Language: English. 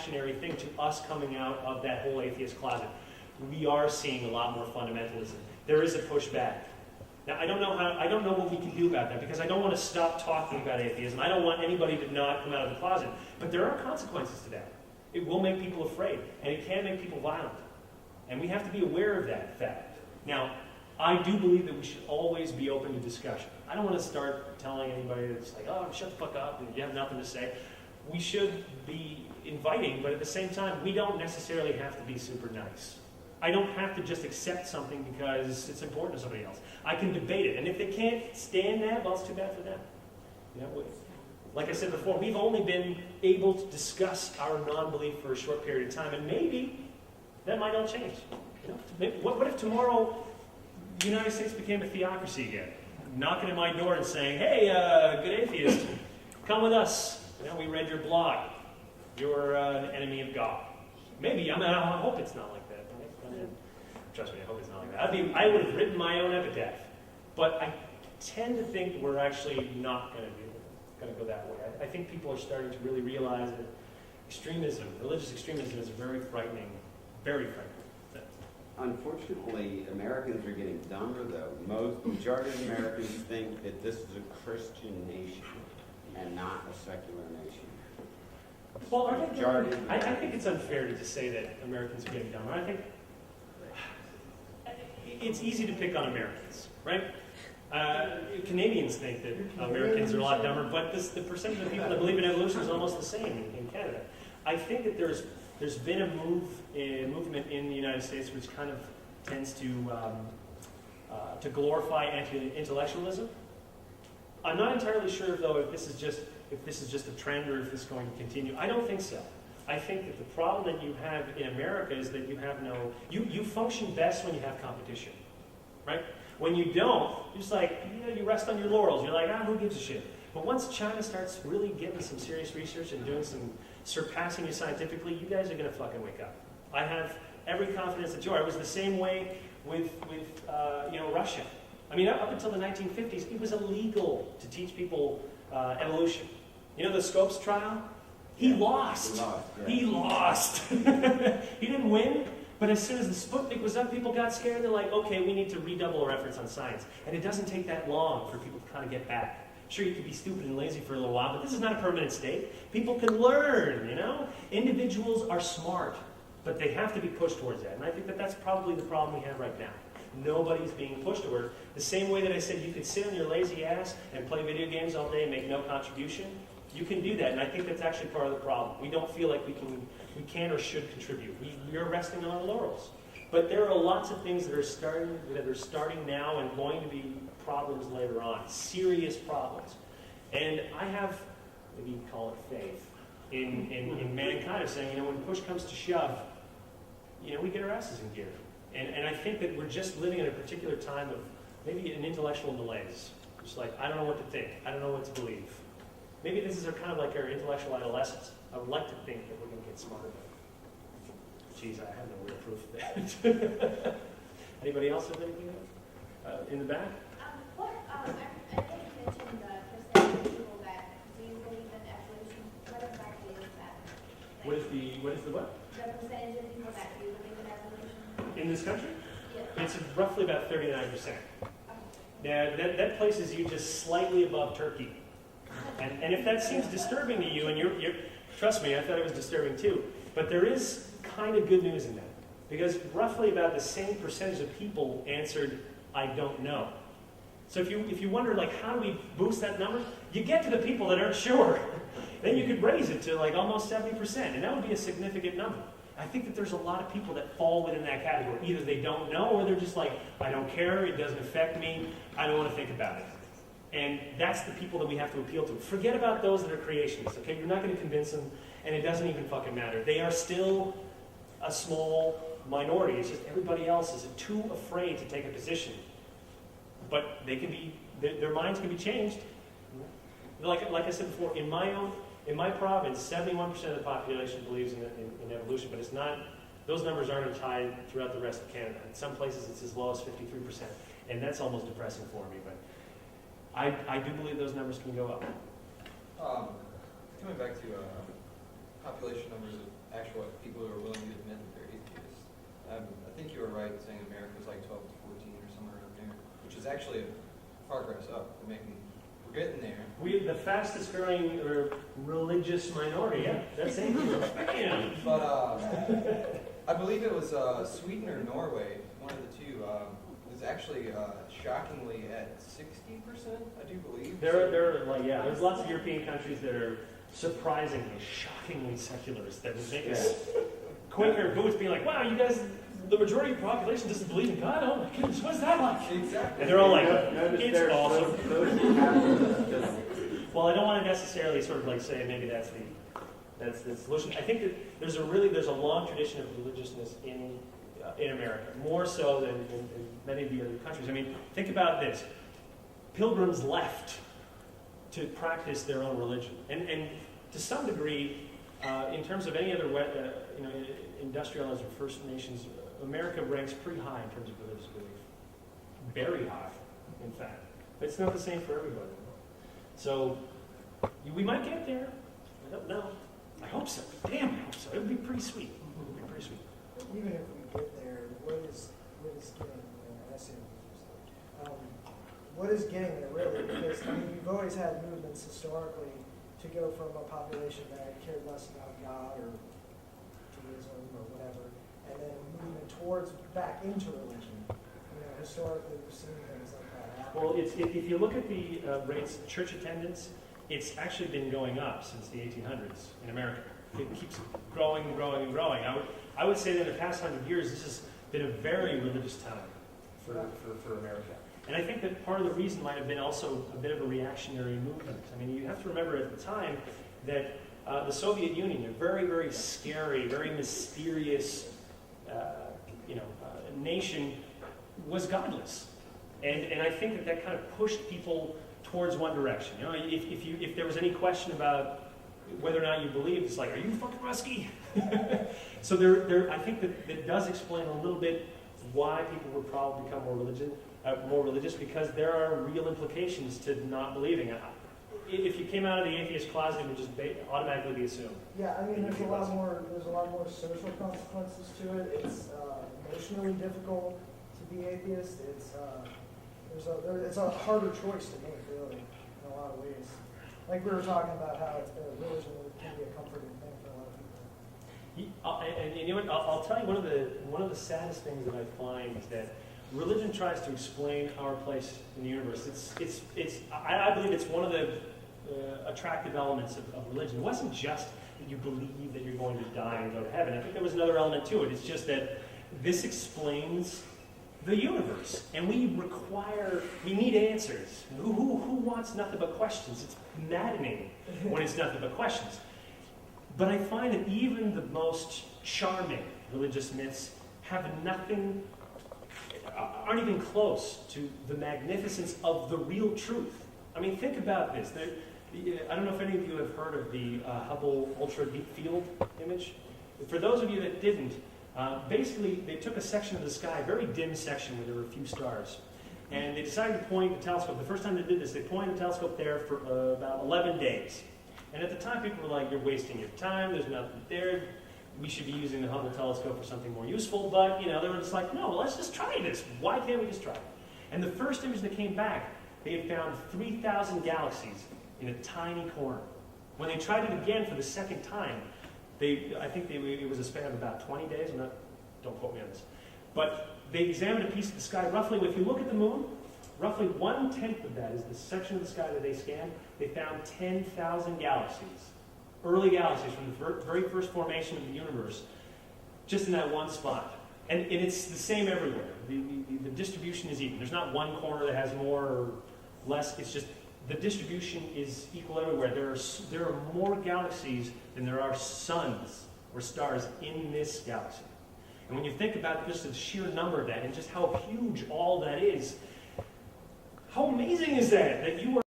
reactionary thing to us coming out of that whole atheist closet. We are seeing a lot more fundamentalism. There is a pushback. Now, I don't know what we can do about that, because I don't want to stop talking about atheism. I don't want anybody to not come out of the closet. But there are consequences to that. It will make people afraid, and it can make people violent. And we have to be aware of that fact. Now, I do believe that we should always be open to discussion. I don't want to start telling anybody that's like, oh, shut the fuck up and you have nothing to say. We should be inviting, but at the same time, we don't necessarily have to be super nice. I don't have to just accept something because it's important to somebody else. I can debate it, and if they can't stand that, well, it's too bad for them. You know, like I said before, we've only been able to discuss our non-belief for a short period of time, and maybe that might all change. You know? Maybe, what if tomorrow the United States became a theocracy again, knocking at my door and saying, hey, good atheist, come with us. You know, we read your blog. You're an enemy of God. Maybe. I mean, I hope it's not like that. Trust me, I hope it's not like that. I would have written my own epitaph. But I tend to think we're actually not going to go that way. I think people are starting to really realize that extremism, religious extremism, is a very frightening thing. Unfortunately, Americans are getting dumber, though. Majority of Americans think that this is a Christian nation and not a secular nation. Well, I think it's unfair to just say that Americans are getting dumber. I think it's easy to pick on Americans, right? Canadians think that Americans are a lot dumber, but the percentage of people that believe in evolution is almost the same in Canada. I think that there's been a movement in the United States which kind of tends to glorify anti-intellectualism. I'm not entirely sure, though, if this is just a trend or if this is going to continue. I don't think so. I think that the problem that you have in America is that you have you function best when you have competition, right? When you don't, you're just like, you rest on your laurels. You're like, who gives a shit? But once China starts really getting some serious research and doing some surpassing you scientifically, you guys are going to fucking wake up. I have every confidence that you are. It was the same way with Russia. I mean, up until the 1950s, it was illegal to teach people evolution. You know the Scopes trial? He lost. He lost. He didn't win, but as soon as the Sputnik was up, people got scared. They're like, okay, we need to redouble our efforts on science. And it doesn't take that long for people to kind of get back. Sure, you could be stupid and lazy for a little while, but this is not a permanent state. People can learn, you know? Individuals are smart, but they have to be pushed towards that. And I think that that's probably the problem we have right now. Nobody's being pushed toward. The same way that I said you could sit on your lazy ass and play video games all day and make no contribution, you can do that, and I think that's actually part of the problem. We don't feel like we can or should contribute. We're resting on our laurels. But there are lots of things that are starting now and going to be problems later on, serious problems. And I have, maybe you can call it faith, in mankind of saying, when push comes to shove, we get our asses in gear. And I think that we're just living in a particular time of maybe an intellectual malaise. Just like, I don't know what to think. I don't know what to believe. Maybe this is kind of like our intellectual adolescence. I would like to think that we're going to get smarter. Geez, I have no real proof of that. Anybody else have anything in the back? I think you mentioned the percentage of people that do believe in evolution. What exactly is that? What is the what? The percentage of people that do believe in evolution. In this country? Yeah. It's roughly about 39%. Now, that places you just slightly above Turkey. And if that seems disturbing to you, and you're trust me, I thought it was disturbing too, but there is kind of good news in that. Because roughly about the same percentage of people answered, I don't know. So if you wonder, like, how do we boost that number? You get to the people that aren't sure. Then you could raise it to like almost 70%, and that would be a significant number. I think that there's a lot of people that fall within that category. Either they don't know, or they're just like, I don't care, it doesn't affect me, I don't want to think about it. And that's the people that we have to appeal to. Forget about those that are creationists, okay? You're not going to convince them, and it doesn't even fucking matter. They are still a small minority. It's just everybody else is too afraid to take a position. But they can be, their minds can be changed. Like I said before, in my province, 71% of the population believes in evolution, but it's not, those numbers aren't as high throughout the rest of Canada. In some places it's as low as 53%, and that's almost depressing for me, but I do believe those numbers can go up. Coming back to population numbers of right saying America's like 12 to 14 or somewhere around there, which is actually a progress up. We're getting there. We're the fastest growing religious minority. Yeah, that's it. Bam. But I believe it was Sweden or Norway, one of the two, is actually shockingly at 60%, I do believe. There's lots of European countries that are surprisingly, shockingly secularist that would make us Quaker boots being like, wow, you guys, the majority of the population doesn't believe in God? Oh my goodness, what's that like? Exactly. And they're all like, Notice it's there's awesome. those Well, I don't want to necessarily sort of like say maybe that's the solution. I think that there's a long tradition of religiousness in America, more so than in many of the other countries. I mean, think about this: pilgrims left to practice their own religion, and to some degree, in terms of any other industrialized or First Nations, America ranks pretty high in terms of religious belief, very high, in fact. But it's not the same for everybody. So we might get there. I don't know. I hope so. Damn, I hope so. It would be pretty sweet. It would be pretty sweet. Even if we get there, what is getting there? I see what is getting there really? Because I mean, you've always had movements historically to go from a population that cared less about God or Judaism or whatever, and then movement towards back into religion. Historically, we've seen things like that happen. Well, if you look at the rates of church attendance, it's actually been going up since the 1800s in America. It keeps growing and growing and growing. I would say that in the past 100 years, this has been a very religious time for America. And I think that part of the reason might have been also a bit of a reactionary movement. I mean, you have to remember at the time that the Soviet Union, a very, very scary, very mysterious nation, was godless. And I think that kind of pushed people towards one direction. You know, if there was any question about whether or not you believed, it's like, are you fucking Rusky? So I think that does explain a little bit why people would probably become more religious, because there are real implications to not believing it. If you came out of the atheist closet, it would just automatically be assumed. Yeah, I mean, there's a lot more social consequences to it. It's emotionally difficult to be atheist. It's a harder choice to make, really, in a lot of ways. Like we were talking about how religion can be a comforting thing for a lot of people. And you know what? I'll tell you one of the saddest things that I find is that religion tries to explain our place in the universe. I believe it's one of the attractive elements of religion. It wasn't just that you believe that you're going to die and go to heaven. I think there was another element to it. It's just that this explains the universe, and we need answers. Who wants nothing but questions? It's maddening when it's nothing but questions. But I find that even the most charming religious myths aren't even close to the magnificence of the real truth. I mean, think about this. I don't know if any of you have heard of the Hubble Ultra Deep Field image. For those of you that didn't, basically, they took a section of the sky, a very dim section where there were a few stars, and they decided to point the telescope. The first time they did this, they pointed the telescope there for about 11 days. And at the time, people were like, you're wasting your time, there's nothing there, we should be using the Hubble telescope for something more useful, but, they were just like, no, let's just try this. Why can't we just try it? And the first image that came back, they had found 3,000 galaxies in a tiny corner. When they tried it again for the second time, it was a span of about 20 days. Don't quote me on this. But they examined a piece of the sky. Roughly, if you look at the moon, roughly 1/10 of that is the section of the sky that they scanned. They found 10,000 galaxies, early galaxies from the very first formation of the universe, just in that one spot. And it's the same everywhere. The distribution is even. There's not one corner that has more or less. It's just the distribution is equal everywhere. There are more galaxies than there are suns or stars in this galaxy. And when you think about just the sheer number of that and just how huge all that is, how amazing is that you are